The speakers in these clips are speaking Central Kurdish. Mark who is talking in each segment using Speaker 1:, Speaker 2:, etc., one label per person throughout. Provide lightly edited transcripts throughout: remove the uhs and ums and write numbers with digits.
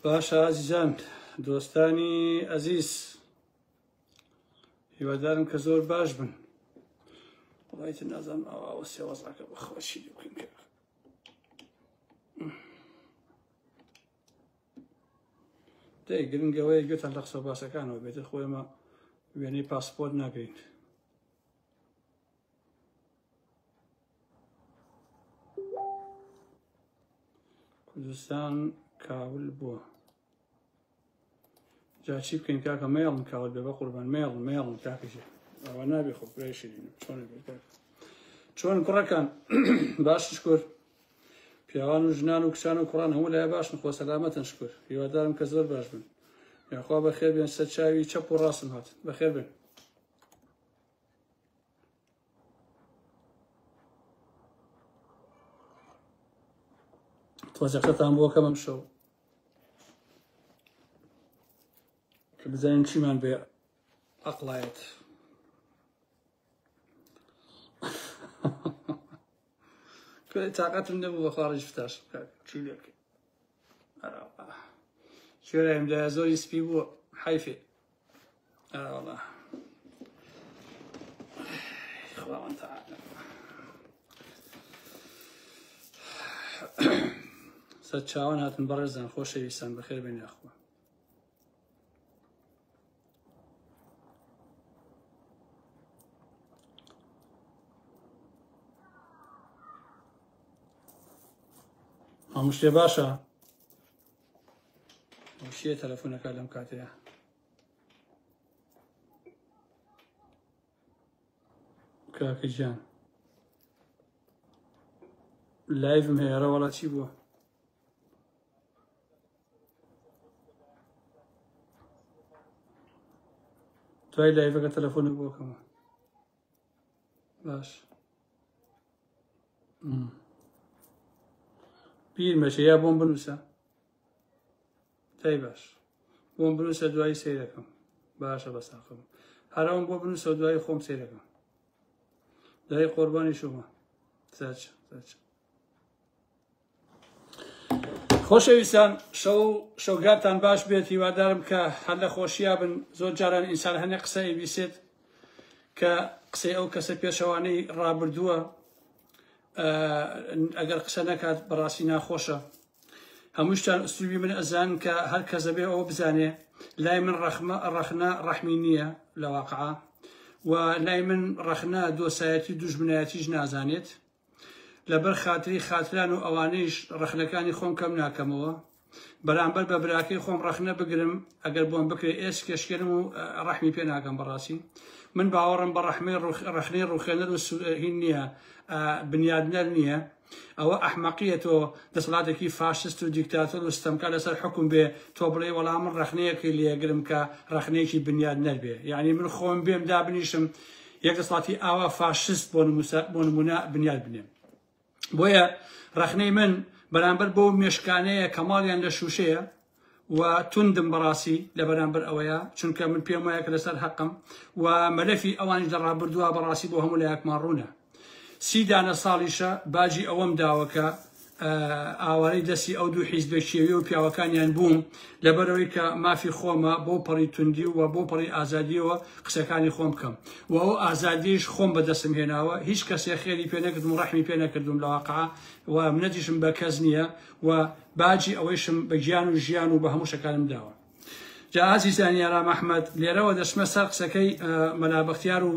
Speaker 1: باشە ئازیزان دۆستانی ئەزیز هیوادارم کە زۆر باش بن وڵایتە نازانم ئەوە سێوەزاکە بەخۆشی بکەین کە دەی گرنگەوەی گوێتان لە قسە باسەکانەوە بێتر خۆی ئەمە وێنەی پاسپۆرت ناکەین کوردستان کاول بووە جا چی بکەین کاکە مێڵن کاول بێ بە قوربان مێڵن کاکەژێ ئەوە نابێ خۆ برای شیرین چۆن کوڕەکان باش شکر پیاوان و ژنان و کچان و کوڕان هەموو لای باشن خۆ سەلامەتن شکر هیوادارم کە زۆر باش بن یاخوا بەخێر بێن سەر چاوی چەپ و ڕاستم هات بەخێر بێن تۆزەقەتان بۆ کەمەم شەو کە بزانین چیمان بێ ئەقڵایەت تااقەتم نەبوو بە خواڕی فتاش چی لێکە شوێرایم زۆری سپی بووە حیفێ ئەوڵا خواوەن تەعالە سەر چاوان هاتن بەڕێزان خۆشەویستان بەخێر بێن یاخوا هەموو شتێ باشە شیە تەلەفۆنەکە لەم کاتەیە کاکە گیان لایڤم هەیەرە وەڵا چی بووە دوای لایڤەکە تەلەفۆنە بۆکەمە باش پیر مەشە یا بۆم بنووسە تای باش بۆم بنووسە دوای سەیرەکەم باشە بەساقم هەراوم بۆ بنووسە دوای خۆم سەیرەکەم دوای قوربانی شومە چاچ خۆشەویستان شەوگاتان باش بێت هیوادارم کە هەر لە خۆشییا بن زۆر جاران ئینسان هەنێ قسەی بیسێت کە قسەی ئەو کەسە پێشەوانەی ڕابردووە ئەگەر قسە نەکات بەڕاستی ناخۆشە هەموو شتان ئوستوبی من ئەزان کە هەر کەسە بێ ئەوە بزانێ لای من ڕەخنە ڕەحمی نییە لە واقعە و لای من ڕەخنە دۆسایەتی دوژمنایەتیش نازانێت لەبەر خاتری خاتران و ئەوانەیش ڕەخنەکانی خۆم کەم ناکەمەوە بەرامبەر بە براکەی خۆم ڕەخنە بگرم ئەگەر بۆم بکرێ ئێس کێشکێنم و ڕەحمی پێ ناکەم بەڕاستی من باوەڕم بە ڕەخنەی ڕوخێنەر و هین نییە بنیادنەر نییە ئەوە ئەحمەقیەتەوە دەسەڵاتێکی فاشست و دیکتاتۆر و ستەمکار لەسەر حکوم بێ تۆ بڵێ وەڵام من ڕەخنەیەکی لێگرم کە ڕەخنەیەکی بنیادنەر بێ یعنی من خۆم بێم دابنیشم یەک دەسەڵاتی ئاوا فاشست بۆ نمونە بنیاد بنێم بۆیە ڕەخنەی من بەرامبەر بۆ مێشکانەیە کەماڵیان لە شوشەیە و توندم بەڕاستی لە بەرامبەر ئەوەیە چونکە من پێم وایە کە لەسەر حەقم و مەلەفی ئەوانش لە ڕابردووە بەڕاستی بۆ هەموو لایەکمان ڕوونە 30 دانە ساڵیشە باجی ئەوەم داوەکە ئاوارەی دەستی ئەو دوو حیزبە شێوی و پیاوەکانیان بووم لەبەرەوەی کە مافی خۆمە بۆ پەڕی توندی و بۆ پەڕی ئازادیەوە قسەکانی خۆم بکەم و ئەو ئازادیش خۆم بەدەستم هێناوە هیچ کەسێ خێری پێ نەکردم و ڕەحمی پێ نەکردم لە واقعە و منەتیشم بە کەس نییە و باجی ئەوەیشم بە گیان و ژیان و بە هەموو شەکانم داوە جا ئازیزانی یارام ئەحمەد لێرەوە دەچمە سەر قسەکەی مەلا بەختیار و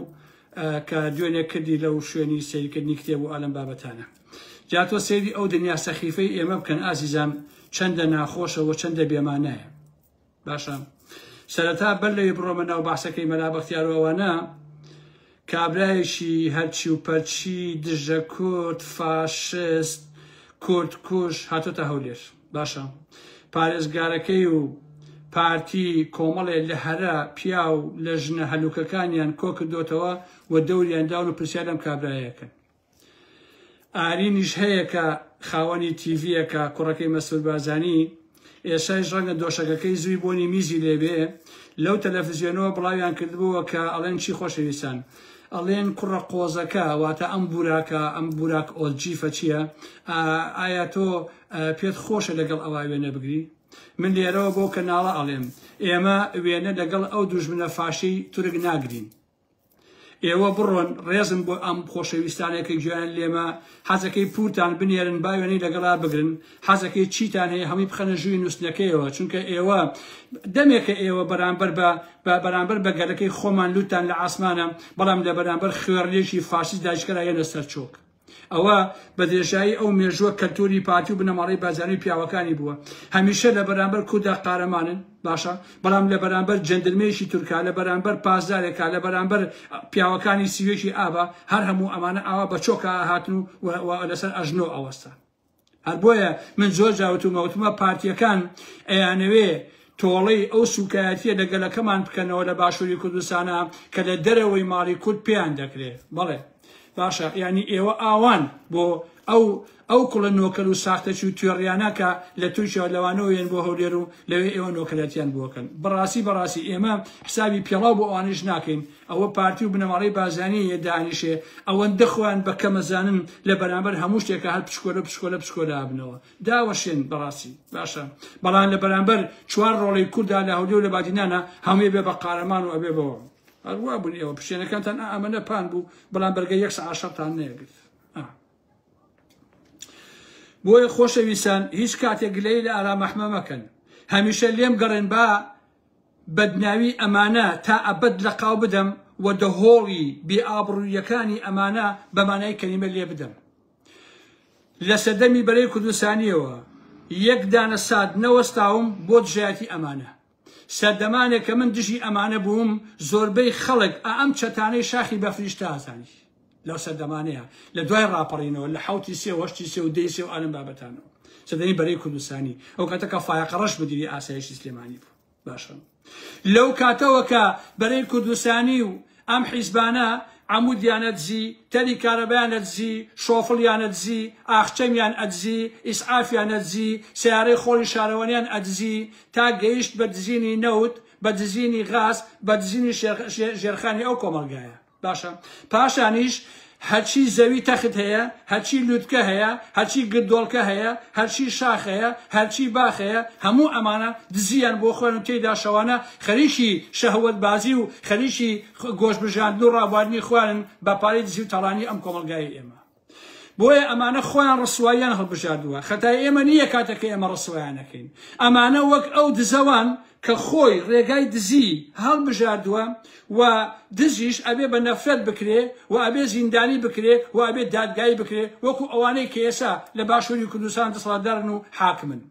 Speaker 1: کە دوێنێ کردی لەو شوێنی سەیرکردنی کتێب و ئەلەم بابەتانە جا تۆ سەیری ئەو دنیا سەخیفەی ئێمە بکەن ئازیزان چەندە ناخۆشە و چەندە بێمانایە باشە سەرەتا بەر لەوێ بڕۆمە ناو باسەکەی مەلا بەختیار و ئەوانە کابرایەکی هەرچی و پەرچی دژە کورد فاشست کورد کوش هاتۆتە هەولێر باشە پارێزگارەکەی و پارتی کۆمەڵێ لە هەرە پیا و لە ژنە هەلوکەکانیان کۆ کردوتەوە و دەوریان داون و پرسیار لەم کابرایەکەن ئارینیش هەیە کە خاوەنی تیڤیەکە کوڕەکەی مەسعود بازانی ئێسایش ڕەنگە دۆشەکەکەی زووی بۆنی میزی لێبێ لەو تەلەڤیزیۆنەوە بڵاویان کردبووە کە ئەڵێن چی خۆشەویستان ئەڵێن کوڕە قۆزەکە واتە ئەم بوراک ئۆلجیفە چییە؟ ئایا تۆ پێت خۆشە لەگەڵ ئەوە وێنە بگری؟ من لێرەوە بۆ کەناڵە ئەڵێم ئێمە وێنە لەگەڵ ئەو دوژمنە فاشی تورک ناگرین. ئێوە بڕۆن ڕێزم بۆ ئەم خۆشەویستانێکی گوێیان لێمە حەزەکەی پورتان بنێرن با وێنەی لەگەڵا بگرن، حەزەکەی چیتان هەیە هەمووی بخەنە ژووی نووسنەکەیەوە، چونکە ئێوە دەمێکە ئێوە بەرامبەر بە گەلەکەی خۆمان لوتان لە ئاسمانە، بەڵام لە بەرامبەر خوێڕلێکی فاشیست داعشکرا هێنە سەر چۆک. ئەوە بە درێژایی ئەو مێژووە کەلتوری پارتی و بنەماڵی بازارەی پیاوەکانی بووە. هەمیشە لە بەرامبەر کودا قارەمانن باشە، بەڵام لە بەرامبەر جەندرمێشی تورکا، لە بەرامبەر پاسدارێکا، لە بەرامبەر پیاوەکانی سیوێکی ئابا، هەر هەموو ئەمانە ئاوا بە چۆکە هاتن و لەسەر ئەژنۆ ئەوەستا. هەر بۆیە من زۆر جاوتمە پارتیەکان ئەیانەوێ تۆڵەی ئەو سوکایەتیە لە گەلەکەمان بکەنەوە لە باشووری کوردستانە کە لە دەرەوەی ماڵی کورد پێیان دەکرێت. بەڵێ باشە، یعنی ئێوە ئاوان بۆ ئەو کوڵە نۆکەل و ساختەچی و توێڕیانە کە لە تووشەوە لەوانەوەیان بۆ هەولێر و لەوێ ئێوە نۆکەلەتیان بۆکەن. بەڕاستی ئێمە حسابی پێڵاو بۆ ئەوانش ناکەین. ئەوە پارتی و بنەماڵی بازانی دانیشێ ئەوەندە خۆیان بە کەمەزانن لە بەرامبەر هەموو شتێکە هەر پشکۆلە هابنەوە داوەشێن. بەڕاستی باشە، بەڵام لە بەرامبەر چوار ڕۆڵی کووردا لە هەولێر و لە بادینانە هەمووی بێ بە قارەمان و ئەبێ بەوە. هەروە بوون ئێوە پشتێنەکانتان ئەمەنە پان بوو، بەڵام بەرگە 110 نەیەگرت. بۆیە خۆشەویستان هیچ کاتێک گلەی لە ئارامەحمە مەکەن، هەمیشە لێم گەڕێن با بەدناوی ئەمانە تا ئەبەد لە قاو بدەم و دەهۆڵی بێئابڕوویەکانی ئەمانە بەمانای کەلیمە لێ بدەم. لە سەردەمی بەرەی کوردستانیەوە یەک دانە ساد نەوەستاوم بۆ دژایەتی ئەمانە. سەردەمانێک کە من دژی ئەمانە بووم، زۆربەی خەڵک ئەم چەتانەی شاخی بەفریشتە ئازانی لەو سەردەمانەیە لە دوای ڕاپەڕینەوە لە 7 سێ و 8 سێ و 10 سێ و ئالم بابەتانەوە سەردەمی بەرەی کوردستانی ئەو کاتە کە فایقەڕەش بەدیری ئاسایشی سلێمانی بوو. باشە لەو کاتەوە کە بەرەی کوردستانی و ئەم حیزبانە عمودیانە دزی، تەری کارەبایانە دزی، شۆفڵیانە دزی، ئاخچەمیان ئەدزی، ئیسعافیانە دزی، سیارەی خۆڵی شارەوەنیان ئەدزی، تا گەیشت بە دزینی نەوت، بە دزینی غاز، بە دزینی ژێرخانی ئەو کۆمەلگایە. باشە پاشانیش هەرچی زەوی تەخت هەیە، هەرچی لوتکە هەیە، هەرچی گردۆڵکە هەیە، هەرچی شاخ هەیە، هەرچی باخ هەیە، هەموو ئەمانە دزیان بۆ خۆیان و تێیدا شەوانە خەریکی شەهوەتبازی و خەریکی گۆشتبژاندن و ڕابواردنی خوارن بە پارەی دزی و تەڵانی ئەم کۆمەلگای ئێمە. بۆیە ئەمانە خۆیان ڕسواییان هەڵبژاردووە. خەتای ئێمە نییە کاتەکە ئێمە ڕسوایانەکەین. ئەمانە وەک ئەو دزەوان کە خۆی ڕێگای دزی هەڵبژاردووە و دزیش ئەبێ بە نەفرەت بکرێ و ئەبێ زیندانی بکرێ و ئەبێ دادگایی بکرێ، وەکو ئەوانەی کە ئێستا لە باشووری کوردستان دەسەڵاتدارن و حاکمن.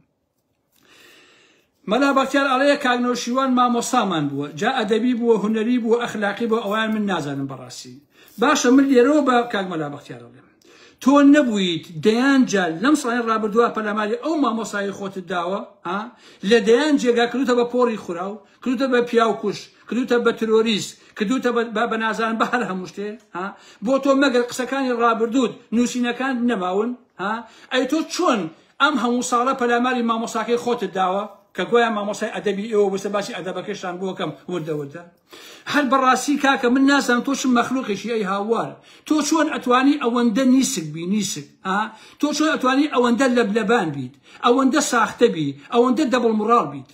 Speaker 1: مەلا بەختیار ئەڵەیە کاکنەوشیوان مامۆستامان بووە، جا ئەدەبی بووە، هونەری بووە، ئەخلاقی بووە، ئەوان من نازانم بەڕاستی. باشە من لێرەوە بە کاک مەلا بەختیار ئەڵێم تۆ نەبوویت دەیانجا لەم ساڵی ڕابردووە پەرلەمانی ئەو مامۆسایی خۆتت داوە لە دەیان جێگا کردوتە بە پۆڕی خوراو، کردوتە بە پیاوکوش، کردوتە بە ترۆریست، کردوتە بە نازان بە هەر هەموو شتێ بۆ تۆ مەگەر قسەکانی ڕابردوود نووسینەکان نەماون ئەی تۆ چۆن ئەم هەموو ساڵە پەرلەمانی مامۆساکەی خۆتت داوە کە گویا مامۆسای ئەدەبی ئێوە بەسە باسی ئەدەبەکەشتان بۆکەم وردە هەر بەڕاستی کاکە من نازانم تۆ چ مەخلوقێکی ئەی هاوار، تۆ چۆن ئەتوانی ئەوەندە نیسک بی نیسک، تۆ چۆن ئەتوانی ئەوەندە لەبلەبان بیت، ئەوەندە ساختە بی، ئەوەندە دەبڵمڕاڵ بیت،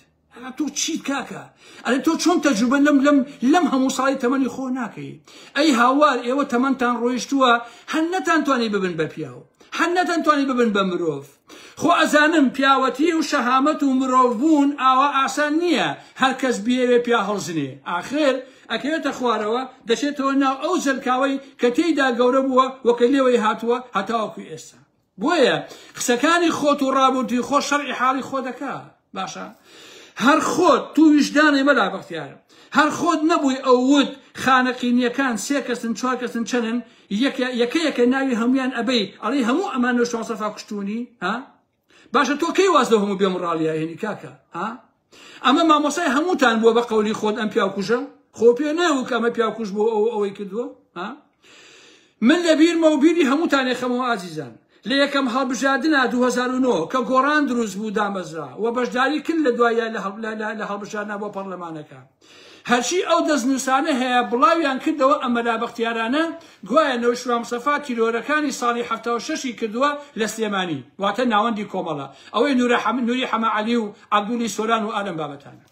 Speaker 1: تۆ چیت کاکە؟ ئەرێ تۆ چۆن تەجروبە لەم هەموو ساڵی تەمەنی خۆ ناکەی؟ ئەی هاوار ئێوە تەمەنتان ڕۆیشتووە هەر نەتانتوانی ببن بە پیاو، هەر نەتانتوانی ببن بە مرۆڤ. خۆ ئەزانم پیاوەتی و شەهامەت و مرۆڤ بوون ئاوا ئاسان نییە هەر کەس بیەوێ پیا هەڵزنێ، ئاخر ئەکەوێتە خوارەوە دەچێتەوە ناو ئەو زەرکاوەی کە تێیدا گەورە بووە وەکە لێوەی هاتووە هەتاوەکوی ئێستا. بۆیە قسەکانی خۆت و ڕابردووی خۆ شەرعی حاڵی خۆ دەکا. باشە هەر خۆت تو ویژدانی مەلا بەختیارە، هەر خۆت نەبووی ئەو وت خانەقینیەکان سێ کەسن چوار کەسن چەنن یەکە ناوی هەمویان ئەبەی ئەڵێ هەموو ئەمان لە شۆسەفا کوشتونی باشە تۆ کەی واز لە هەموو بێمڕاڵیە هێنی کاکە ئەمە مامۆسای هەمووتان بووە بە قەولی خۆت ئەم پیاوکوژە خۆ پێ نەوە کە ئەمە پیاوکوژ بۆ ئەوەی کردووە. من لە بیرمە و بیری هەمووتانێ خەمەوە ئازیزان لە یەکەم هەڵبژاردنە 2009 کە گۆڕان دروست بوو دامەزرا و بەشداری کرد لە دوایە لە هەڵبژاردنە بۆ پەرلەمانەکە. هەرچی ئەو دەستنووسانە هەیە بڵاویان کردەوە ئەمە لابەختیارانە گوایە نەوشوا مستەفا تیرۆرەکانی ساڵی 76 کردووە لە سلێمانی واتە ناوەندی کۆمەڵە ئەوەی نوری حەمە عەلی و عەبدولی سۆران و ئادەم بابەتانە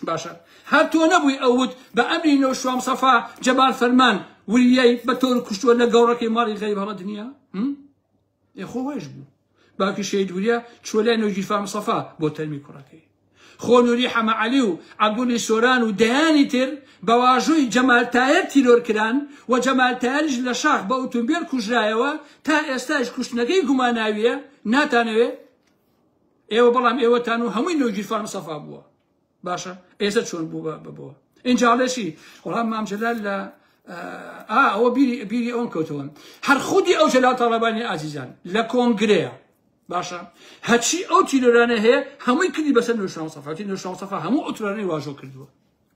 Speaker 1: باشە هەر تۆ نەبووی ئەوت بە ئەمری نەوشوا مستەفا جەبار فەرمان وریای بە تۆر کوشتووە لە گەوڕەکەی ماڵی غەیب هەڵە دنیا خۆ وێژ بوو باوکی شەید وریە چوە لای نەوجیفا مستەفا بۆ تەرمی کوڕەکەی خۆ نوری حەمە عەلی و عەبدولی سۆران و دەیانی تر بە واژووی جەمال تایر تیرۆرکران و جەمال تایریش لە شاخ بە ئۆتۆمبیل کوژرایەوە تا ئێستاش کوشتنەکەی گوماناویە ناتانەوێ ئێوە بەڵام ئێوەتان و هەمووی نەوجیفا مستەفا بووە باشە ئێستا چۆن بوو بەبووە ئینجاڵێشی وەڵام مام جەلال لە ئەوە بیری ئەوم کەوتەوە هەر خودی ئەو جەلال تاڵەبانی ئازیزان لە کۆنگرەیە باشە هەچی ئەو تیرۆرانە هەیە هەمووی کردی بەسەر نەوشوا مستەفا نەوشوا مستەفا هەموو ئۆتۆرانەی واژۆ کردووە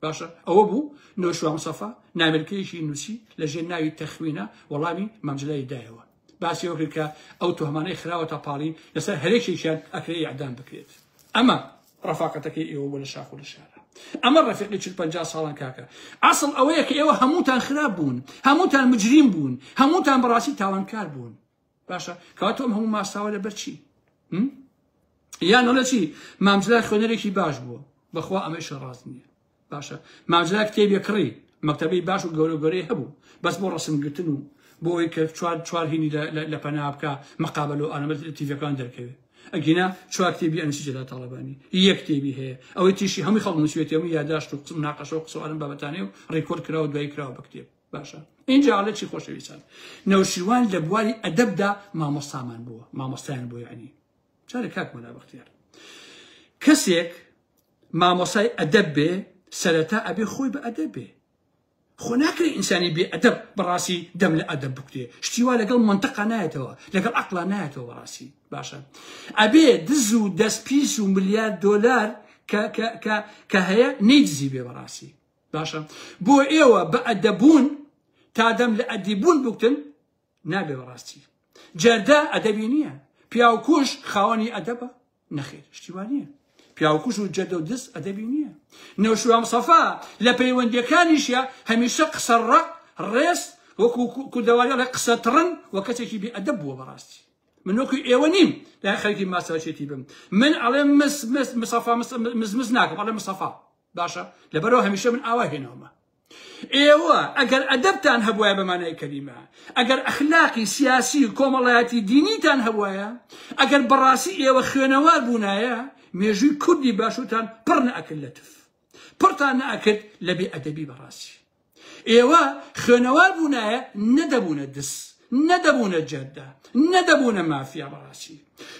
Speaker 1: باشە ئەوە بوو نەوشوا مستەفا نامێرکەیەکی نووسی لە ژێر ناوی تەخوینە وەڵامی مام جەلای دایەوە باسی ئەو کرد کە ئەو تۆهمانەی خراوەتە پاڵین لەسەر هەرێکێکیان ئەکرێ ئیعدام بکرێت ئەمە ڕەفاقەتەکەی ئێوە بۆ لە شاخ و لە شارە ئەمە ڕەفیقی 40-50 ساڵان کاکە ئەسڵ ئەوەیە کە ئێوە هەمووتان خراپ بوون هەمووتان مجریم بوون هەمووتان بەڕاستی تاوانکار بوون باشە کەواتە ئەم هەموو ماساوە لەبەر چی یان نەڵە چی مام جەلال خوێنەرێکی باش بووە بەخوا ئەمەش ڕاست نییە باشە مام جەلال کتێبی کڕی مەکتەبەی باش و گەورەی هەبوو بەس بۆ ڕەسمگرتن و بۆ ئەوەی کە چوار هینی لە پەنا بکە مەقابل و ئانەمە تیڤەکان دەرکەوێت ئەگینا چوار کتێبی ئەنسی جەلال تاڵەبانی یەک کتێبی هەیە ئەوەی تیشی هەمووی خەڵک نووسێتی هەمووی یادداشت و مناقەشە و قسە و ئەم بابەتانەیە و ڕێکۆرد کراوە دوای کراوە بە کتێب باشە اینجا ئاڵێ چی خۆشەویستان نەوشیروان لە بواری ئەدەبدا مامۆستامان بووە مامۆستایان بوو یعنی چارە کاک مەلا بەختیار کەسێک مامۆسای ئەدەب بێ سەرەتا ئەبێ خۆی بە ئەدەب بێ خۆ ناکرێ ئینسانی بێ ئەدەب بەڕاستی دەم لە ئەدەب بکوتێ شتیوا لەگەڵ منتەقا نایەتەوە لەگەڵ عەقڵا نایەتەوە بەڕاستی باشە ئەبێ دز و دەستپیس و ملیار دۆلار کە هەیە نەیدزی بێ بەڕاستی باشە بۆ ئێوە بە ئەدەبوون تا دەم لە ئەدیبوون بکتن نابێ بەڕاستی جەردە ئەدەبی نییە پیاوکوش خاوەنی ئەدەبە نەخێر شتیوا نییە پیاوکوش و جەردە و دز ئەدەبی نییە نەوشوا مستەفا لە پەیوەندیەکانیشە هەمیشە قسە ڕق ڕێز وەکو کوردەواری لە قسە تڕن وە کەسێکی بێ ئەدەب بووە بەڕاستی من وەکو ئێوە نیم لای خەڵکی ماسەوەچێتی بم من ئەڵێ مستەفا مزمز ناکەم ئەڵێ مستەفا باشە لەبەرەوە هەمیشە من ئاوا هێنەوەمە ئێوە ئەگەر ئەدەبتان هەبوایە بەمانای کەریمە ئەگەر ئەخلاقی سیاسی و کۆمەڵایەتی دینیتان هەبوایە ئەگەر بەڕاستی ئێوە خوێنەوار بوونایە مێژووی کوردی باشوتان پڕ نەئەکرد لە تف پڕتان نەئەکرد لە بێ ئەدەبی بەڕاستی ئێوە خوێنەوار بوونایە نەدەبوونە دس نەدەبوونە جەردە نەدەبوونە مافیا بەڕاستی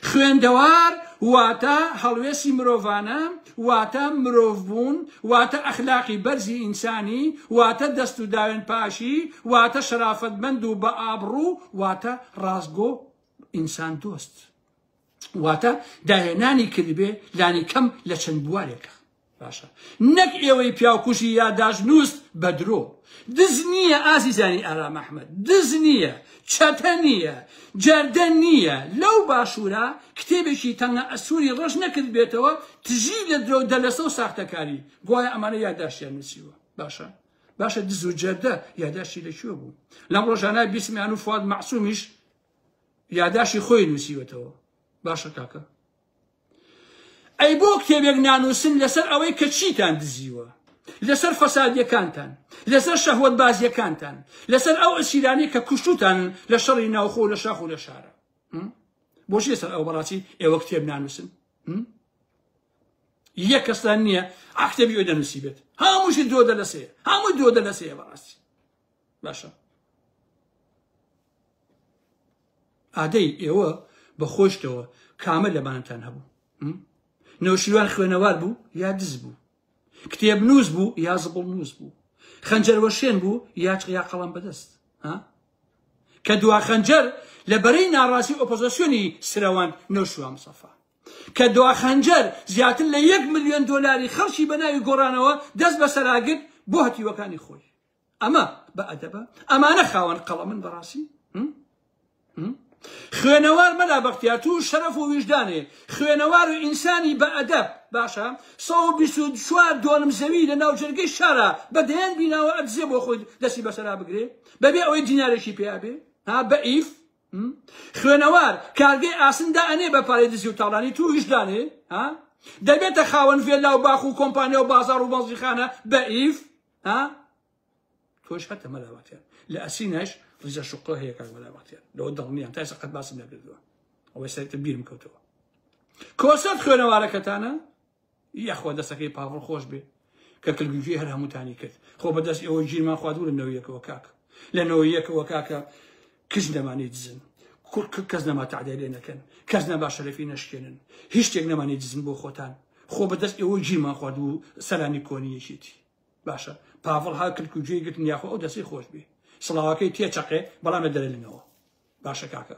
Speaker 1: خوێندەوار واتە هەڵوێستی مرۆڤانە واتە مرۆڤ بوون واتە ئەخلاقی بەرزی ئینسانی واتە دەست و داوێن پاشی واتە شەرافەتمەند و بە ئابڕوو واتە ڕاستگۆ ئینسان دۆست واتە داهێنانی کردبێ لانی کەم لە چەند بوارێکە باشە نەک ئێوەی پیاوکوشی یادداشت نووست بە درۆ دز نییە ئازیزانی ئارام ئەحمەد دز نییە چەتە نییە جەردە نییە لەو باشوورە کتێبێکی تەنگە ئەسووری ڕەش نەکرد بێتەوە تژی لە درۆ دەلەسە و ساختەکاری گوایە ئەمانە یادداشتیان نووسیوە باشە دز و جەردە یادداشتی لەکوێ بوو لەم ڕۆژانە بیسمیان و فواد مەعسوومیش یادداشتی خۆی نووسیوەتەوە باشە کاکە ئەی بۆ کتێبێک نانووسن لەسەر ئەوەی کە چیتان دزیوە لەسەر فەسادیەکانتان لەسەر شەهوەت بازیەکانتان لەسەر ئەو ئەسیرانی کە کوشتوتان لە شەڕی ناوخۆ و لە شاخ و لە شارە بۆچی لەسەر ئەو بەڕاستی ئێوە کتێب نانووسن یەک کەستان نییە کتێبی ئەوێ دەنووسی بێت هەمووشی درۆ دەلەسەیە هەمووی درۆ دەلەسەیە بەڕاستی باشە ئادەی ئێوە بە خۆشتەوە کامل لەبانتان هەبوو نەوشیروان خوێنەوار بوو یا دز بوو کتێب نووس بوو یا زبڵ نووس بوو خەنجەروەشێن بوو یا چقیا قەڵەم بەدەست کە دوا خەنجەر لە بەرەی ناڕاستی ئۆپۆزیسیۆنی سرەوان نەوشوا مستەفا کە دوا خەنجەر زیاتر لە 1 ملیۆن دۆلاری خەڵکی بەناوی گۆڕانەوە دەست بەسەراگرت بۆ هەتیوەکانی خۆی ئەمە بە ئەدەبە ئەمانە خاوەن قەڵەمن بەڕاستی خوێنەوار مەلا بەختیار تو شەرەف و ویژدانێ خوێنەوار و ئینسانی بە ئەدەب باشە 124 دۆنم زەوی لە ناو جەرگەی شارە بەدەیان بیناوە ئەدزێ بۆ خۆی دەستی بەسەرا بگرێ بەبێ ئەوەی دینارێکی پێیا بێ بە ئیف خوێنەوار کارگەی ئاسندا ئەنێ بە پارەی دزی و تاڵانی تو ویژدانێ دەبێتە خاوەن فێلا و باخ و کۆمپانیا و بازار و بەڵزیخانە بە ئیف تۆش هەتە مەلا بەختیار لە ئەسینەش ڕیزە شوقۆ هەیە کاک مەلا بەختیار لەوە دڵنیان تا ئێستا قەت باسم نەکردووە ئەوەی سەرێتە بیرم کەوتەوە کۆسەت خوێنەوارەکەتانە یاخوا دەستەکەی پاڤڵ خۆش بێ کە کلگوژی هەر هەمووتانی کرد خۆ بەدەست ئەوە گیرمان خواردوو لە نەوەیەکەوە کاکە لە نەوەیەکەوە کاکە کەس نەمانێ دزن کەس نەما تعدای لێ نەکەن کەس نەبا شەرەفی نەشکێنن هیچ شتێک نەمانێ دزن بۆ خۆتان خۆ بەدەست ئەوە گیرمان خواردوو سەرانی کۆنیەشیتی باشە پاڤڵ ها کلگوژی گرتن یاخۆ ئەو دەستی خۆش بێ سڵاوەکەی تێچەقێ بەڵام لە دەرێنەوە باشە کاکە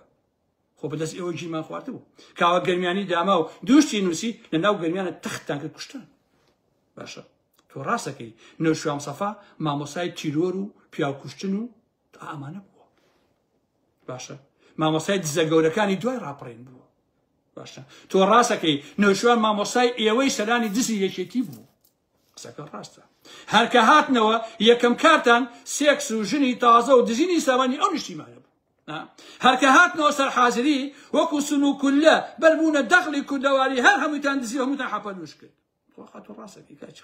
Speaker 1: خۆ بەدەست ئێوە گیرمان خواردبوو کاوە گەرمیانی داما و دووشتی نووسی لە ناو گەرمیانە تەختان کرد کوشتن باشە تۆ ڕاستەکەی نەوشیان سەفا مامۆسای تیرۆر و پیاو کوشتن و ئامانە بووە باشە مامۆسای دزە گەورەکانی دوای ڕاپەڕێن بووە باشە تۆ ڕاستەکەی نەوشیان مامۆسای ئێوەی سەرانی دزی یەکێتی بوو قسەکە ڕاستە هەرکە هاتنەوە یەکەم کارتان سێکس و ژنی تازە و دزینی ساوانی ئەو نیشتیمانە بوو هەرکە هاتنەوە سەر حازری وەکو سنووکولە بەربوونە دەخلی کوردەواری هەر هەمووتان دزی هەمووتان حەپەلوش کرد خاتۆ ڕاستەکەی کاچ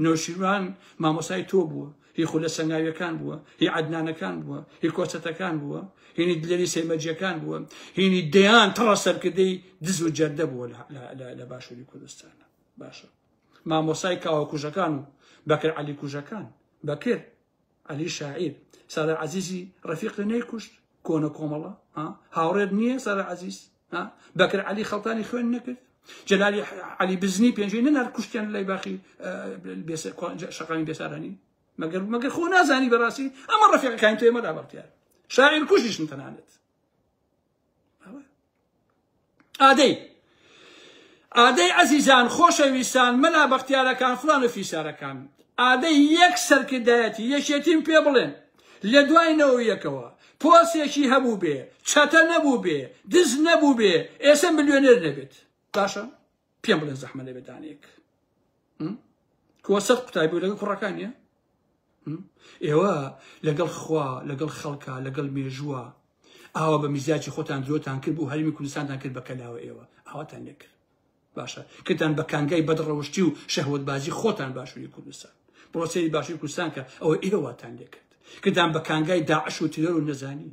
Speaker 1: نەوشیروان مامۆسای تۆ بووە هی خولە سەنگاویەکان بووە هی عەدنانەکان بووە هی کۆچەتەکان بووە هینی دلێری سەیمەجیەکان بووە هینی دەیان تڕە سەرکردەی دز و جەردە بووە لە باشووری کوردستانە باشە مامۆسای کاوە کوژەکان و بەکر عەلی کوژەکان بەکر عەلی شاعیر سادە عەزیزی ڕەفیق لە نەیکوشت کۆنە کۆمەڵە هاوڕێت نییە سادە عەزیز بەکر عەلی خەڵتانی خوێن نەکرد جەلالی عەلی بزنی پێنجەی نەنار کوشتیان لای باخی شەقامی بێسارانی مەگەر خۆ نازانی بەڕاستی ئەمە ڕەفیقەکانی تۆی مەلا بەختیار شاعیر کوشتیشن تەنانەت ئادەی عەزیزان خۆشەویستان مەلا بەختیارەکان فڵان و فیسارەکان ئادەی یەک سەرکردایەتی یەکێتیم پێ بڵێن لە دوای نەوەیەکەوە پۆسێکی هەبوو بێ چەتە نەبوو بێ دز نەبوو بێ ئێستا ملیۆنێر نەبێت باشە پێم بڵێن زەحمە لێ بێدانێک کۆ سەد قوتای بوو لەگەڵ کوڕەکانیە ئێوە لەگەڵ خوا لەگەڵ خەڵکە لەگەڵ مێژووە ئاوا بە میزاجی خۆتان درۆتان کرد بوو هەرمی کوردستانتان کرد بە کەلاوە ئێوە ئاواتان لێ کرد باشە کردان بە کانگای بەدڕەوشتی و شەهوەتبازی خۆتان باشووری کوردستان بڕۆسەری باشووری کوردستان کە ئەوە ئێوەتان لێ کرد کردان بە کانگای داعش و تیرۆر و نەزانی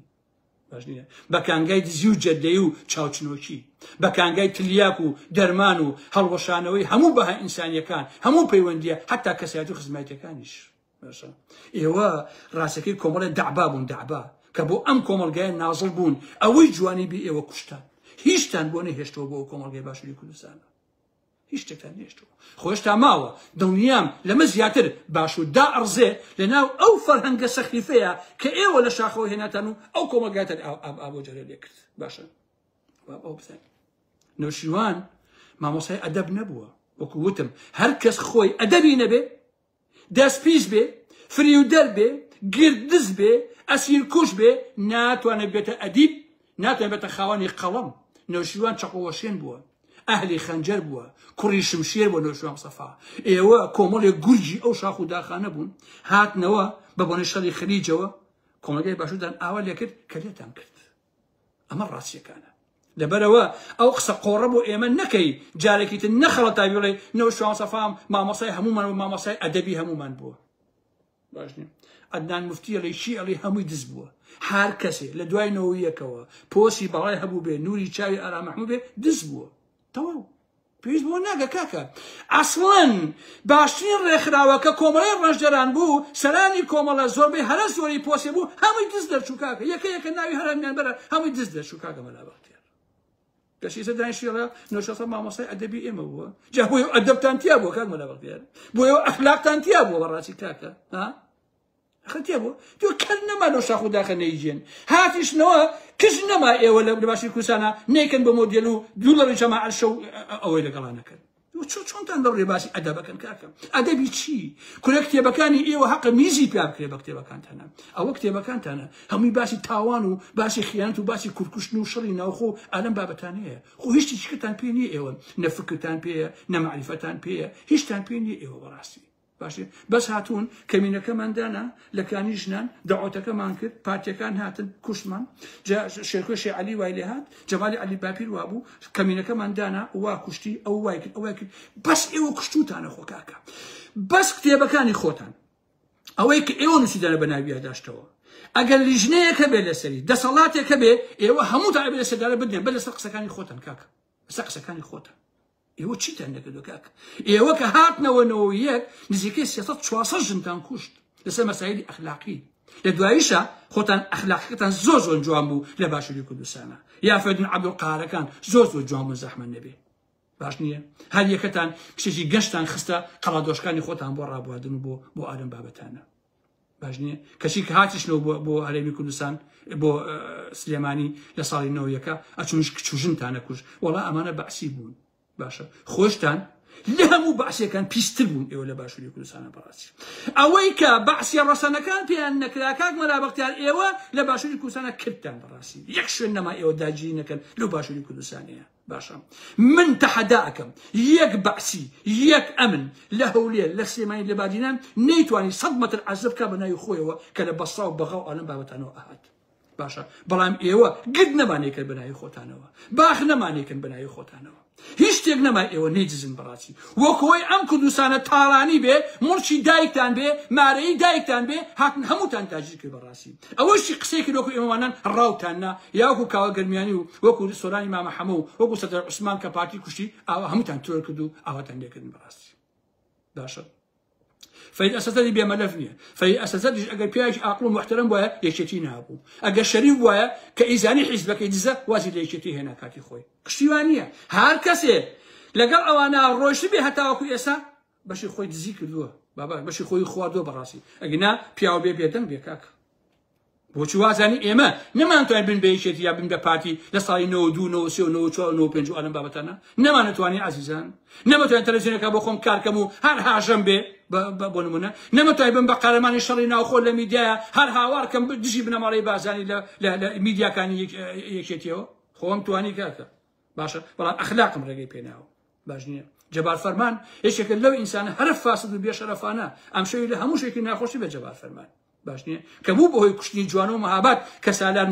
Speaker 1: باش نییە بە کانگای دزی و جەردەی و چاوچنۆکی بە کانگای تلیاک و دەرمان و هەڵوەشانەوەی هەموو بەها ئینسانیەکان هەموو پەیوەندیە حتا کەسایەتی و خزمەتیەکانیش باشە ئێوە ڕاستەکەی کۆمەڵە دەعبا بوون دەعبا کە بۆ ئەم کۆمەڵگایە نازڵ بوون ئەوەی جوانی بی ئێوە کوشتان هیچتان بۆ نەهێشتەوە بۆ کۆمەڵگای باشووری کوردستانە هیچ شتێکتان نێشتەوە خۆشتا ماوە دڵنیام لەمە زیاتر باشوور دا ئەڕزێ لەناو ئەو فەرهەنگە سەخیفەیە کە ئێوە لە شاخەوە هێناتان و ئەو کۆمەڵگایەتان ئابۆجەرە لێ کرد باشە ئەو بزانین نەوشیروان مامۆسای ئەدەب نەبووە وەکو وتم هەر کەس خۆی ئەدەبی نەبێ دەستپیش بێ فریودەر بێ گرددز بێ ئەسیر کوش بێ ناتوانێت بێتە ئەدیب ناتوانێت بێتە خاوەنی قەڵەم نەوشیروان چەقۆوەشێن بووە ئەهلی خەنجەر بووە کوڕی شمشێر بۆ نەوشیروان سەفا ئێوە کۆمەڵێک گورجی ئەو شاخ و داخانە بوون هاتنەوە بە بۆنەی شەڕی خەلیجەوە کۆمەلگای باشووردان ئاوا لێ کرد کە لێتان کرد ئەمە ڕاستیەکانە لەبەرەوە ئەو قسە قۆڕە بۆ ئێمە نەکەی جارێکی تر نەخەڵەتای بڵێ نەوشیروان سەفام مامۆسای هەمومان و مامۆسای ئەدەبی هەمومان بووە باش نییە عەدنان موفتی ئەڵێ شی ئەڵێ هەمووی دز بووە هەر کەسێ لە دوای نەوەیەکەوە پۆسی بەڵای هەبوو بێ نوری چاوی ئارام مەحموود بێ دز بووە تەواو پێویست بۆ ناگە کاکە ئەسڵەن باشترین ڕێکخراوە کە کۆمەڵەی ڕەشدەران بوو سەرانی کۆمەڵە زۆربەی هەرە زۆری پۆسێ بوو هەمووی دز دەرچوو کاکە یەکە ناوی هەرمیان بەرە هەمووی دز دەرچوو کاکە مەلا بەختیار کەشیسە دانیشتیڵە نەوشەسە مامۆسای ئەدەبی ئێمە بووە جا بۆ ئەدەبتان تیا بووە کاک مەلا بەختیار بۆ ئێوە ئەخلاقتان تیا بووە بەڕاستی کاکە خەتیە بوو تۆ کەر نەما لەو شاخ و داخە نەیجێن هاتیشنەوە کەس نەما ئێوە لە باشووری کوردستانە نەیکەن بە مۆدێل و دوو لە ڕێژەما عەرشە و ئەوەی لەگەڵا نەکەن چۆنتان لەو ڕێباسی ئەدەبەکەن کاکەم ئەدەبی چی کورە کتێبەکانی ئێوە حەقە میزی پیا بکرێ بە کتێبەکانتانە ئەوە کتێبەکانتانە هەمووی باسی تاوان و باسی خیانەت و باسی کوردکوشتن و شەڕی ناوخۆ ئالەم بابەتانەیە خۆ هیچی چیکەتان پێ نییە ئێوە نە فکرتان پێیە نە معریفەتان پێیە هیچتان پێ نییە ئێوە بەڕاستی باشێ بەس هاتوون کەمینەکەماندانا لەکانی ژنان دەعوتەکەمان کرد پارتیەکان هاتن کوشتمان شێرکۆشی عەلی وای لێ هات جەمالی عەلی باپیر وابوو کەمینەکەماندانا وا کوشتی ئەو وای کرد ئەوای کرد بەس ئێوە کوشتوتانە خۆ کاکە بەس کتێبەکانی خۆتان ئەوەی کە ئێوە نووسیدانە بە ناوی داشتەوە ئەگەر لیژنەیەکە بێ لەسەری دەسەڵاتێکە بێ ئێوە هەمووتان بێ لەسەردارە بدنێن بە لەسەر قسەکانی خۆتان کاکە لەسەر قسەکانی خۆتان ئێوە چیتان نەکردو کاکە ئێوە کە هاتنەوەنەوە یەک نزیکەی 400 ژنتان کوشت لەسەر مەسایلی ئەخلاقی لە دواییشە خۆتان ئەخلاقیەکەتان زۆر جوان بوو لە باشووری کوردستانە یا فەردن عەبدولقاهرەکان زۆر جوان بوو زەحمەت نەبێ باش نییە هەر یەکەتان کشێکی گەشتان خستە قەڵادۆشکانی خۆتان بۆ ڕابواردن و بۆ ئالەم بابەتانە باش نییە کەچی کە هاتیشنەوە بۆ هەرێمی کوردستان بۆ سلێمانی لە ساڵی 90 ئەچونش کچوژنتانە کوشت وەڵا ئەمانە بەعسی بوون باشە خۆشتان لە هەموو بەعسیەکان پیستر بوون ئێوە لە باشووری کوردستانە بەڕاستی ئەوەی کە بەعسی ڕەسەنەکان پێیان نەکرا کاک مەلا بەختیار ئێوە لە باشووری کوردستانە کردتان بەڕاستی یەک شوێن نەما ئێوە داگیری نەکەن لەو باشووری کوردستانەیە باشە من تەحەدا ئەکەم یەک بەعسی یەک ئەمن لە هەولێر لە سلێمانی لە بادینان نەیتوانی 100 مەتر عەزب بکە بە ناوی خۆیەوە کە لە بەسا و بەغا و ئالەم بابەتانەوە ئاهات باشە بەڵام ئێوە گرد نەمانێکن بە ناوی خۆتانەوە باخ نەمانێکن بە ناوی خۆتانەوە هیچ شتێک نەما ئێوە نەیدزن بەڕاستی وەکەوەی ئەم کوردستانە تاڵانی بێ مڵکی دایکتان بێ مارەی دایکتان بێ هاتن هەمووتان تاجیر کرد بەڕاستی ئەوەشی قسەیەکی وەکو ئێوەمانان ڕاوتاننا یا وەکو کاوە گەرمیانی و وەکو سۆرانی مامە حەمە و وەکو سەدەر عوسمان کە پارتی کوشتی ئاوا هەمووتان تۆر کرد و ئاواتان لێکردن بەڕاستی باشە فەید ئەسەدی بێمەلەف نییە فەید ئەسەدیش ئەگەر پیاوێکی عاقڵ و محتەرەم وایە یەکێتی نابوو ئەگەر شەریف وایە کە ئیزانی حیزبەکەی دزە وازی لە یەکێتی هێنا کاتی خۆی کشتیوان نییە هەر کەسێ لەگەڵ ئەوانە ڕۆیشت بێ هەتاوەکو ئێستا بەشی خۆی دزی کردووە بابا بەشی خۆی خواردووە بەڕاستی ئەگەنا پیاو بێ بێدەنگ بێ کاکە بۆچی وازانی ئێمە نەمانتوانین بن بە یەکێتی یا بن بە پارتی لە ساڵی 92 93 94 95 ئەلەم بابەتانە نەمانەتوانی عەزیزان نەمەتوانین تەلەڤیزیۆنێکە بۆ خۆم کارکەم و هەر هاژەم بێ بۆ نمونە نەمەتوانین بم بە قەرەمانی شەڕی ناوخۆ لە میدیایە هەر هاوارکەم دژی بنەماڵەی بازانی لە میدیاکانی یەکێتیەوە خۆم توانی کاکە باشە بەڵام ئەخلاقم ڕێگەی پێناوە باش نییە جەبار فەرمان یەکێکە لەو ئینسانە هەر فاسد و بێشەرەفانە ئەم شەوی لە هەموو شتێکی ناخۆشی بە جەبار فەرمان باش نییە کە بوو بەهۆی کوشتنی جوانە و مەهاباد کە سالار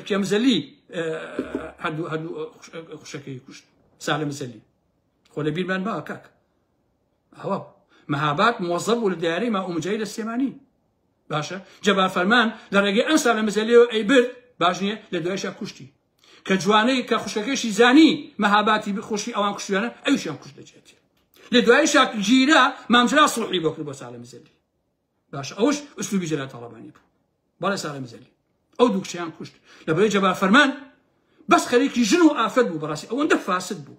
Speaker 1: کێمزەلی هەردوو خوشەکەی کوشت سالە مزەلی خۆ لە بیرمان باوە کاک ئەوە مەهاباد موەزەب بوو لە دایرەی ماومجایی لە سلێمانی باشە جەبار فەرمان لە ڕێگەی ئەم سالە مزەلیەوە ئەی برد باش نییە لە دوایشە کوشتی کە جوانەی کە خوشەکەشی زانی مەهاباتی بخۆشی ئەوان کوشتیانە ئەویشیان کوشت دەچێتی لە دوایشە گیرە مامجرا سوڵحی بۆ کرد بۆ سالە مزەلی باش ئەوش ئوسلوبی جەلال تاڵەبانی بوو بەڵێ سالە مزەلی ئەو دوو کچیان کوشت لەبەرەوەی جەبار فەرمان بەس خەریکی ژن و ئافەت بوو بەڕاستی ئەوەندە فاسد بوو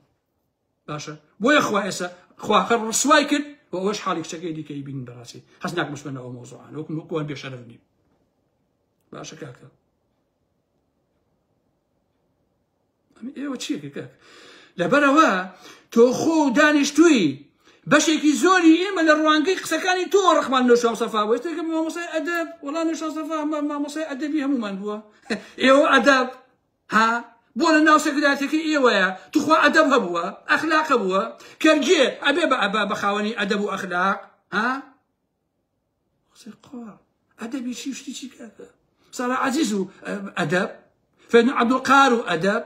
Speaker 1: باشە بۆیە خوا ئێستا خواخەر ڕسوای کرد و ئەوەش حاڵی کچەکەی دیکەی بینن بەڕاستی هەست ناکەم بچمەوە مۆزوعان وەکوان بێشەرەف نیم باشە کاکە ئێوە چیەکە کاک لەبەرەوە تۆ خۆ دانیشتووی بەشێکی زۆری ئێمە لە ڕوانگەی قسەکانی تۆ ڕەحمان لە شام سەفا بوو ئێستاکە مامۆسای ئەدەب وەڵا لە شام سەفا مامۆسای ئەدەبی هەمومان بووە ئێوە ئەدەب ها بۆ لە ناو سەکراتێکی ئێوەیە توخوا ئەدەب هەبووە ئەخلاق هەبووە کەرگێ ئەبێ بە خاوەنی ئەدەب و ئەخلاق ها قسەی قۆڕ ئەدەبی چی شتی چی کاکە ساڵح عەزیز و ئەدەب فەردن عەبدولقاهر و ئەدەب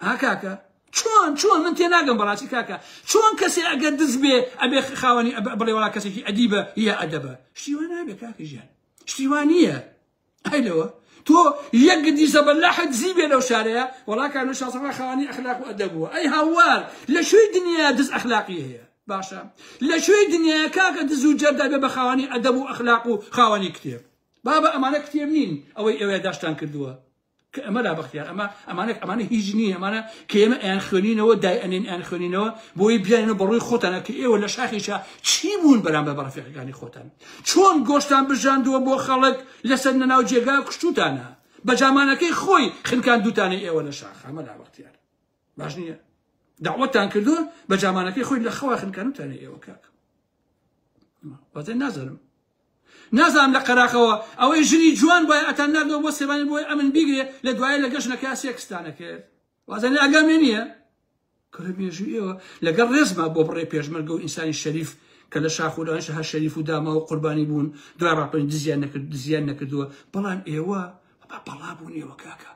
Speaker 1: ها کاکە چۆن من تێناگەم بەڕاستی کاکە چۆن کەسێ ئەگەر دز بێ ئەبێ خاوەنی بڵێ وەڵا کەسێکی ئەدیبە یا ئەدەبە شتیوان نابێ کاکە ژیان شتیوان نییە هەیلەوە تۆ یەک گدی زەبەلاحت زی بێ لەو شارەیە وەڵا کار لە شاسەفا خاوەنی ئەخلاق و ئەدەب بووە ئەی هاوار لە شوێی دنیا دز ئەخلاقی هەیە باشە لە شوێی دنیا کاکە دز و جەردا بێ بە خاوەنی ئەدەب و ئەخلاق و خاوەنی کتێب بابە ئەمانە کتێب نین ئەوەی ئێوە داشتان کردووە ئەمە لا بەختیار ئەمانە هیچ نییە ئەمانە کە ئێمە ئەیان خوێنینەوە دای ئەنێن ئەیان خوێنینەوە بۆی بیانێنە بە ڕووی خۆتانە کە ئێوە لە شاخیشە چی بوون بەرامبەر بە ڕەفیقەکانی خۆتان چۆن گۆشتان بژاندووە بۆ خەڵک لەسەر نەناو جێگا کوشتوتانە بە جامانەکەی خۆی خنکان دووتانەی ئێوە لە شاخ ئەمە لا بەختیار باش نییە دعوتان کردو بە جامانەکەی خۆی لە خەوا خنکانوتانە ئێوە کاکە واتە نازانم لە قەراقەوە ئەوەی ژنی جوان باە ئەتان نردەوە بۆ سێبانی بۆی ئەمن بیگرێ لە دوایە لە گەشتەکە سێکستانە کرد وازانێ ئەگەمێ نییە کە لە مێژوو ئێوە لەگەڵ ڕێزما بۆ بڕێ پێشمەرگە و ئینسانی شەریف کە لە شاخودانش هەر شەریف و داما و قوربانی بوون دوای ڕاپەی دزیان نەکردووە بەڵام ئێوە بەڵا بوون ئێوە کاکە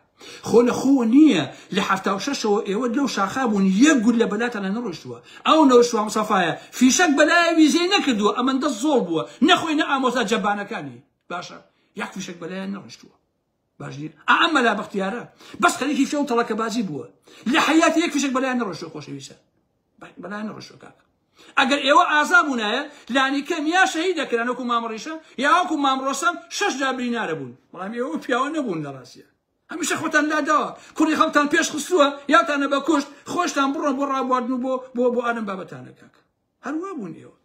Speaker 1: خۆ لە خۆوە نییە لە 76ەوە ئێوە لەو شاخا بوون یەک گول لە بەلاتانە نەڕۆشتووە ئەو نەوەشتووە مستەفایە فیشەک بەلایە ویزەی نەکردووە ئەمەندە زۆڵ بووە نەخۆینە ئامۆزا جەبانەکانی باشە یەک فیشەک بەلایە نەڕۆشتووە باش نیە ئەم مەلا بەختیارە بەس خەریکی فێ و تەڵەکە بازی بووە لە حەیاتی یەک فیشەک بەلایە نەڕۆشتووە خۆشەویستە بەلایە نەڕۆشتووە کاکە ئەگەر ئێوە ئازا بوونایە لانی کەم یا شەهید دەکران وەکو مامڕیشە یا وەکو مامڕۆسەم 6 برینارە بوون بەڵام ئێوە پیاوە نەبوون لە ڕاستیە هەمیشە خۆتان لاداوە کوڕی خەڵتان پێش خستووە یاتانە بە کوشت خۆشتان بڕۆ بۆ ڕابواردن و بۆ ئادەم بابەتانە کاکە هەروە بوون ئێوە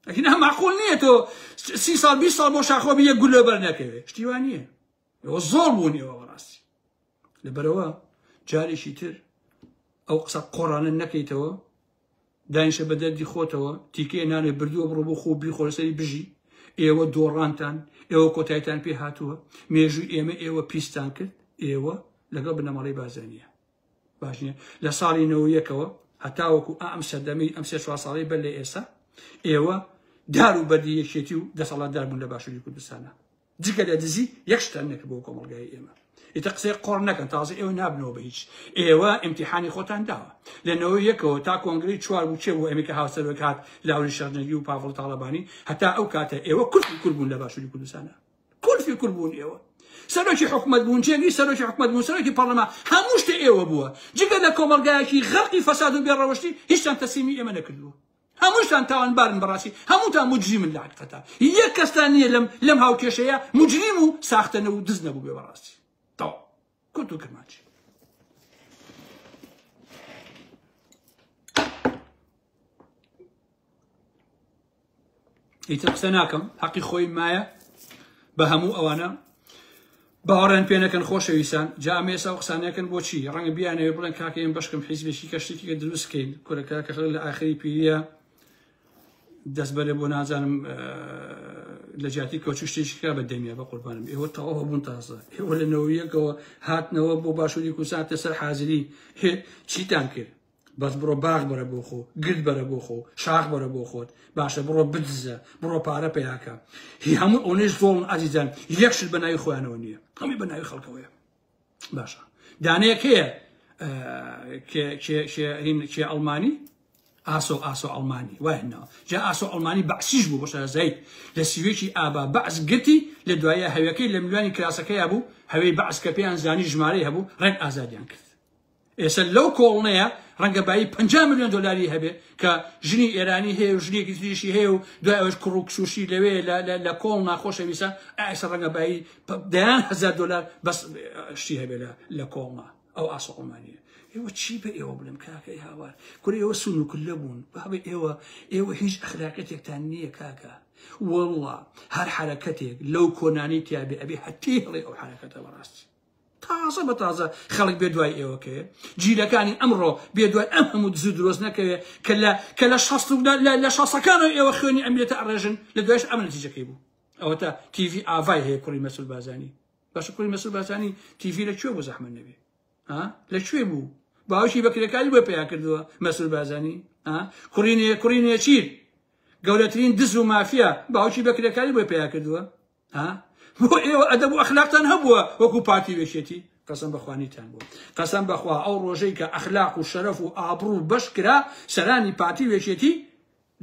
Speaker 1: ئەکن معقول نییە تۆ 30 ساڵ 20 ساڵ بۆ شاخۆ بە یەک گول لەبەر نەکەوێ شتیوان نییە ئێوە زۆر بوون ئێوە بەڕاستی لەبەرەوە جارێکی تر ئەو قسە قۆڕانە نەکەیتەوە دانیشە بە دەردی خۆتەوە تیکێ نانێ بردووە بڕۆ بۆ خۆ بیخۆرە سەری بژی ئێوە دۆڕانتان ئێوە کۆتایتان پێ هاتووە مێژووی ئێمە ئێوە پیستان کرد ئێوە لەگەڵ بنەماڵەی بازانیە باش نییە لە ساڵی 91ەوە هەتاوەکو ئەم سەردەمی ئەم 3-4 ساڵی بەر لە ئێستا ئێوە دار و بەردی یەکێتی و دەسەڵاتدار بوون لە باشووری کوردستانە جگە لە دزی یەک شتان نەکرد بۆ کۆمەڵگای ئێمە ئیتە قسەی قۆڕ نەکەن تازە ئێوە نابنەوە بە هیچ ئێوە ئیمتیحانی خۆتان داوە لەنەوە یەکەوە تا کۆنگرەی 4 بوو چێ بوو ئەمریکا هاوسەرۆک هات لاوری شەرنەگی و پاڤڵ تاڵەبانی هەتا ئەو کاتە ئێوە کورفی کورد بوون لە باشووری کوردستانە کورفی کورد بوون ئێوە سەرۆکی حکومەت بوون جێگی سەرۆکی حکومەت بوون سەرۆکی پەرلەمان هەموو شتێ ئێوە بووە جگە لە کۆمەڵگایەکی غەرقی فەساد و بێڕەوەشتی هیچتان تەسلیمی ئێمە نەکردووە هەمووشتان تاوانبارن بەڕاستی هەمووتان مجریمن لە حقیقەتە یەک کەستان نییە لەم هاوکێشەیە مجریم و ساختەنە و دز نەبوو بێ بەڕاستی تەواو کورد و کرمانچی ئیتر قسە ناکەم حەقی خۆی مایە بە هەموو ئەوانە باوەڕیان پێ نەکەن خۆشەویستان جا ئەمێسا و قسانەکەن بۆچی ڕەنگە بیانەوێ بڵێن کاکەم بەشکەم حیزبێکی کەشتێکی کە دروستکەین کورەکە کە لە ئاخری پیریە دەست بەرێ بۆ نازانم لە جاتی کەوچ شتێکی کرا بە دەمیە بە قوربانم ئێوە تەواو بوون تازە ئێوە لەنەوە یەکەوە هاتنەوە بۆ باشووری کوردستان تەسەر حازری چیتان کرد بەس بڕۆ باغ بەرە بۆ خۆ گرد بەرە بۆ خۆ شاخ بەرە بۆ خۆت باشە بڕۆ بدزە بڕۆ پارە پێیاکە هی هەموو ئەوەش زۆڵن ئازیزان یەکشت بە ناوی خۆیانەوە نییە هەمی بە ناوی خەڵکەوەیە باشە دانەیەک هەیە کێ ئەڵمانی ئاسۆ ئەڵمانی وایهنەوە جا ئاسۆ ئەڵمانی بەعسیش بوو بۆشە زەید لە سیوێکی ئابا بەعس گرتی لە دوایە هەوێکەی لە میلیۆنی کراسەکەی بوو هەوەی بەعس کە پێیان زانی ژمارەی هەبوو ڕێک ئازادیان کرد ئێستا لەو کۆڵنەیە ڕەنگە بایی 50 ملیۆن دلاری هەبێ کە ژنی ئێرانی هەیە و ژنێکی تریشی هەیە و دوای ئەوەش کوڕ و کشوشی لەوێ لە کۆڵ ناخۆشەویستە ئێستا ڕەنگە بایی $10,000 بەس شتی هەبێ لە کۆڵنا ئەو ئاسۆ ئەڵمانیە ئێوە چی بە ئێوە بڵم کاکەی هاوار کوڕ ئێوە سون و کولە بوون بابێ ئێوە هیچ ئەخلاقەتێکتان نییە کاکە وەڵڵا هەر حرەکەتێک لەو کۆنانی تیابێ ئەبێ هەتێ هەڵێ ئەو حرەکەتە بەڕاستی تازە بە تازە خەڵک بێ دوای ئێوەکەوێ جیلەکانی ئەمڕۆ بێ دوای ئەم هەموو دزوو دروست نەکەوێ کە لە شاسەکانەوە ئێوە خوێنی ئەمیرێتە ئەڕێژن لە دوایش ئەمە نەتیجەکەی بوو ئەوە تا تیڤی ئاڤای هەیە کوڕی مەسعود بازانی باشە کوڕی مەسعود بازانی تیڤی لەکوێ بوو زەحمەت نەبێ لەکوێ بوو باوکی بەکرێکاری بۆ پێیا کردووە مەسعود بازانی کوڕینێ چیر گەورەترین دز و مافیا باوکی بەکرێکاری بۆ پێیا کردووە بۆ ئێوە ئەدەب و ئەخلاقتان هەبووە وەکو پارتی وێشێتی قەسەم بەخوانیتان بوو قەسەم بەخوا ئەو ڕۆژەی کە ئەخلاق و شەرەف و ئابڕوو بەش کرا سەرانی پارتی وێشێتی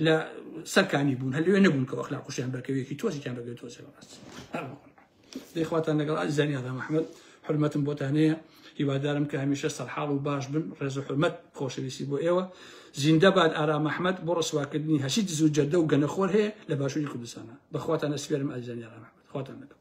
Speaker 1: لە سەرکانی بوون هەلوێ نەبوون کە ئەخلاق و شیان بەرکەوێکی تۆزیان بەگوێ تۆزێ بەڕاست دەیخواتان لەگەڵ ئازیزانی ئاغا محەممەد حرمەتم بۆتان هەیە هیوادارم کە هەمیشە سەرحاڵ و باش بن ڕێز و حرمەت خۆشەویستی بۆ ئێوە زیندە باد ئارام ئەحمەد بۆ ڕسواکردنی هەشی دز و جەردە و گەنەخۆر هەیە لە باشووری کوردستانە بەخواتان ئەسپێرم ئازیزانی ئاغا محەممەد خواتان لەگەڵ